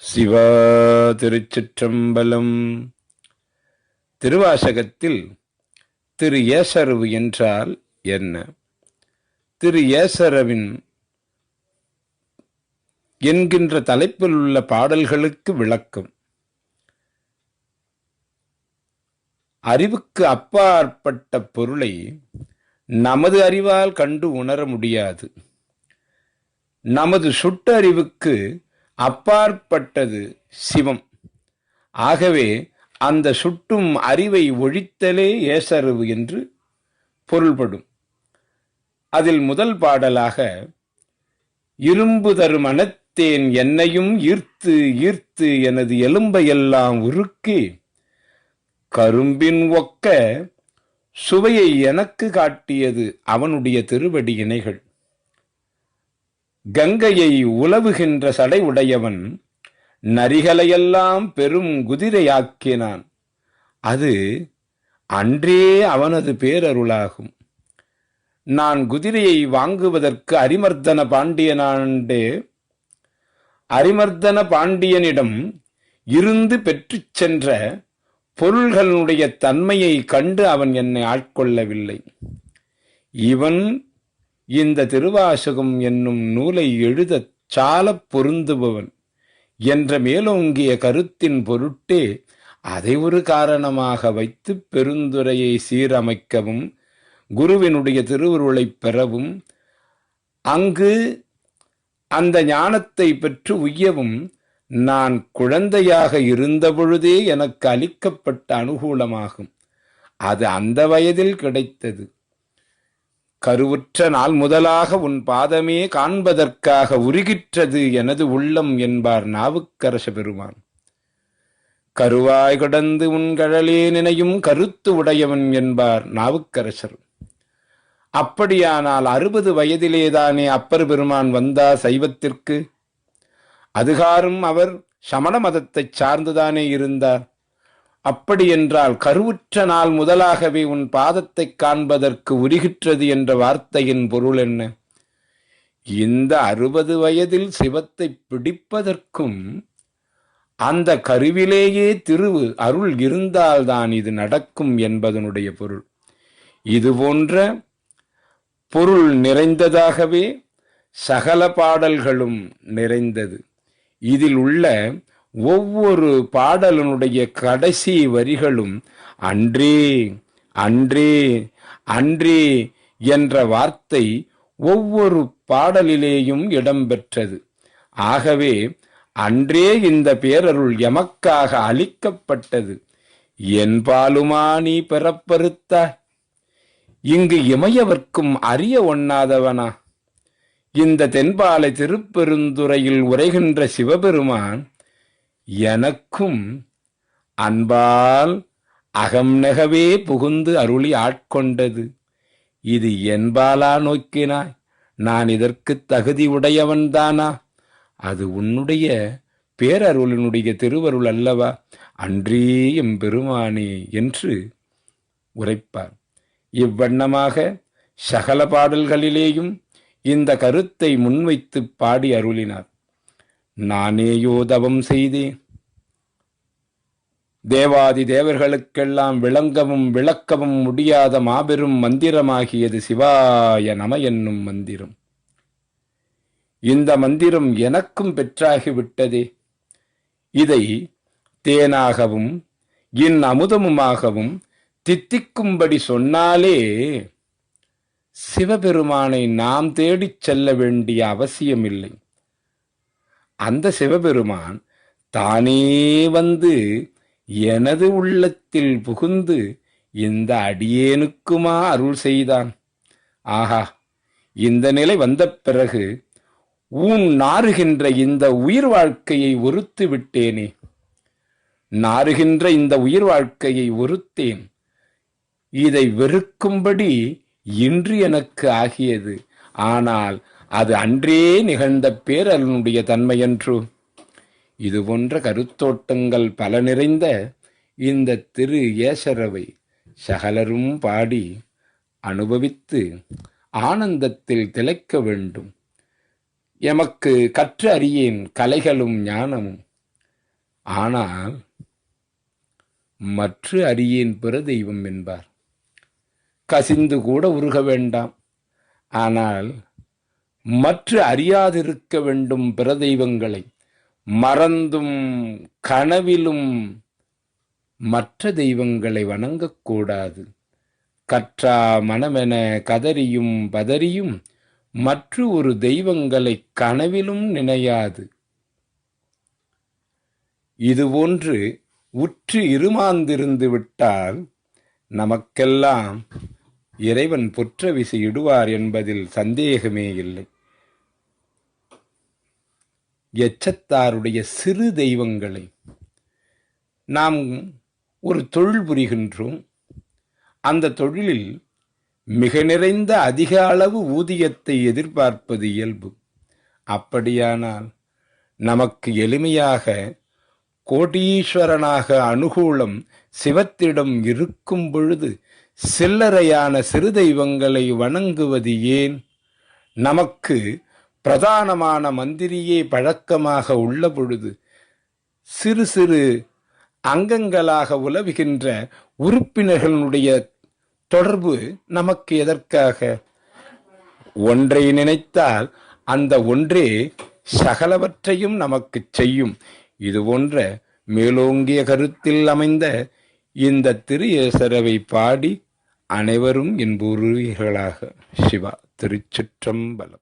சிவா திருச்சிற்றம்பலம். திருவாசகத்தில் திரு ஏசரவு என்றால் என்ன? திரு ஏசரவின் என்கின்ற தலைப்பில் உள்ள பாடல்களுக்கு விளக்கம். அறிவுக்கு அப்பாற்பட்ட பொருளை நமது அறிவால் கண்டு உணர முடியாது. நமது சுட்டறிவுக்கு அப்பாற்பட்டது சிவம். ஆகவே அந்த சுட்டும் அறிவை ஒழித்தலே ஏசரவு என்று பொருள்படும். அதில் முதல் பாடலாக இரும்பு தரும் மனத்தேன் என்னையும் ஈர்த்து ஈர்த்து எனது எலும்பையெல்லாம் உருக்கி கரும்பின் ஒக்க சுவையை எனக்கு காட்டியது அவனுடைய திருவடி இணைகள். கங்கையை உலவுகின்ற சடை உடையவன் நரிகளையெல்லாம் பெரும் குதிரையாக்கினான். அது அன்றே அவனது பேரருளாகும். நான் குதிரையை வாங்குவதற்கு அரிமர்தன பாண்டியனிடம் இருந்து பெற்றுச் சென்ற பொருள்களுடைய தன்மையை கண்டு அவன் என்னை ஆட்கொள்ளவில்லை. இவன் இந்த திருவாசகம் என்னும் நூலை எழுதச் சாலப் பொருந்துபவன் என்ற மேலோங்கிய கருத்தின் பொருட்டே அதை ஒரு காரணமாக வைத்து பெருந்துரையை சீரமைக்கவும் குருவினுடைய திருவருளை பெறவும் அங்கு அந்த ஞானத்தை பெற்று உய்யவும் நான் குழந்தையாக இருந்தபொழுதே எனக்கு அளிக்கப்பட்ட அனுகூலமாகும். அது அந்த வயதில் கிடைத்தது. கருவுற்ற நாள் முதலாக உன் பாதமே காண்பதற்காக உருகிற்றது எனது உள்ளம் என்பார் நாவுக்கரச பெருமான். கருவாய் கடந்து உன் கழலே நினையும் கருத்து உடையவன் என்பார் நாவுக்கரசர். அப்படியானால் 60 வயதிலேதானே அப்பர் பெருமான் வந்தார் சைவத்திற்கு. அதுகாரும் அவர் சமண மதத்தை சார்ந்துதானே இருந்தார். அப்படி என்றால் கருவுற்ற நாள் முதலாகவே உன் பாதத்தை காண்பதற்கு உருகிற்றது என்ற வார்த்தையின் பொருள் என்ன? இந்த 60 வயதில் சிவத்தை பிடிப்பதற்கும் அந்த கருவிலேயே அருள் இருந்தால்தான் இது நடக்கும் என்பதனுடைய பொருள். இது போன்ற பொருள் நிறைந்ததாகவே சகல பாடல்களும் நிறைந்தது. இதில் உள்ள ஒவ்வொரு பாடலனுடைய கடைசி வரிகளும் அன்றே அன்றே அன்றே என்ற வார்த்தை ஒவ்வொரு பாடலிலேயும் இடம்பெற்றது. ஆகவே அன்றே இந்த பேரருள் எமக்காக அளிக்கப்பட்டது. என்பாலுமா நீ பெறப்பறுத்தாய், இங்கு இமையவர்க்கும் அறிய ஒண்ணாதவனா? இந்த தென்பாலை திருப்பெருந்துறையில் உரைகின்ற சிவபெருமான் எனக்கும் அன்பால் அகம் நெகவே புகுந்து அருளி ஆட்கொண்டது. இது என்பாலா நோக்கினாய்? நான் இதற்கு தகுதி உடையவன்தானா? அது உன்னுடைய பேரருளினுடைய திருவருள் அல்லவா? அன்றே எம்பெருமானே என்று உரைப்பார். இவ்வண்ணமாக சகல பாடல்களிலேயும் இந்த கருத்தை முன்வைத்து பாடி அருளினார். நானேயோ தவம் செய்தேன், தேவாதி தேவர்களுக்கெல்லாம் விளங்கவும் விளக்கவும் முடியாத மாபெரும் மந்திரமாகியது சிவாய நம என்னும் மந்திரம். இந்த மந்திரம் எனக்கும் பெற்றாகிவிட்டதே. இதை தேனாகவும் அமுதமுமாகவும் தித்திக்கும்படி சொன்னாலே சிவபெருமானை நாம் தேடிச் செல்ல வேண்டிய அவசியமில்லை. அந்த சிவபெருமான் தானே வந்து எனது உள்ளத்தில் புகுந்து இந்த அடியேனுக்குமா அருள் செய்தான். ஆஹா, இந்த நிலை வந்த பிறகு நாறுகின்ற இந்த உயிர் வாழ்க்கையை ஒருத்து விட்டேனே. நாறுகின்ற இந்த உயிர் வாழ்க்கையை ஒருத்தேன். இதை வெறுக்கும்படி இன்று எனக்கு ஆகியது. ஆனால் அது அன்றே நிகழ்ந்த பேரருளுடைய தன்மையன்று. இது போன்ற கருத்தோட்டங்கள் பல நிறைந்த இந்த திரு ஏசரவை சகலரும் பாடி அனுபவித்து ஆனந்தத்தில் திளைக்க வேண்டும். எமக்கு கற்று அறியேன் கலைகளும் ஞானமும், ஆனால் மற்ற அறியேன் பிற தெய்வம் என்பார். கசிந்து கூட உருக வேண்டாம், ஆனால் மற்ற அறியாதிருக்க வேண்டும் பிற தெய்வங்களை. மறந்தும் கனவிலும் மற்ற தெய்வங்களை வணங்கக்கூடாது. கற்றா மனமென கதறியும் பதறியும் மற்ற ஒரு தெய்வங்களை கனவிலும் நினையாது. இதுபோன்று உற்று இருமாந்திருந்து விட்டால் நமக்கெல்லாம் இறைவன் புற்ற விசை இடுவார் என்பதில் சந்தேகமே இல்லை. எச்சத்தாருடைய சிறு தெய்வங்களை நாம் ஒரு தொழில் புரிகின்றோம். அந்த தொழிலில் மிக நிறைந்த அதிக அளவு ஊதியத்தை எதிர்பார்ப்பது இயல்பு. அப்படியானால் நமக்கு எளிமையாக கோடீஸ்வரனாக அனுகூலம் சிவத்திடம் இருக்கும் பொழுது சில்லறையான சிறு தெய்வங்களை வணங்குவது ஏன்? நமக்கு பிரதானமான மந்திரியே பழக்கமாக உள்ள பொழுது சிறு சிறு அங்கங்களாக உலவுகின்ற உறுப்பினர்களுடைய தொடர்பு நமக்கு எதற்காக? ஒன்றை நினைத்தால் அந்த ஒன்றே சகலவற்றையும் நமக்கு செய்யும். இது போன்ற மேலோங்கிய கருத்தில் அமைந்த இந்த திரு பாடி அனைவரும் என்புருகளாக. சிவா. திருச்சிற்றம்பலம்.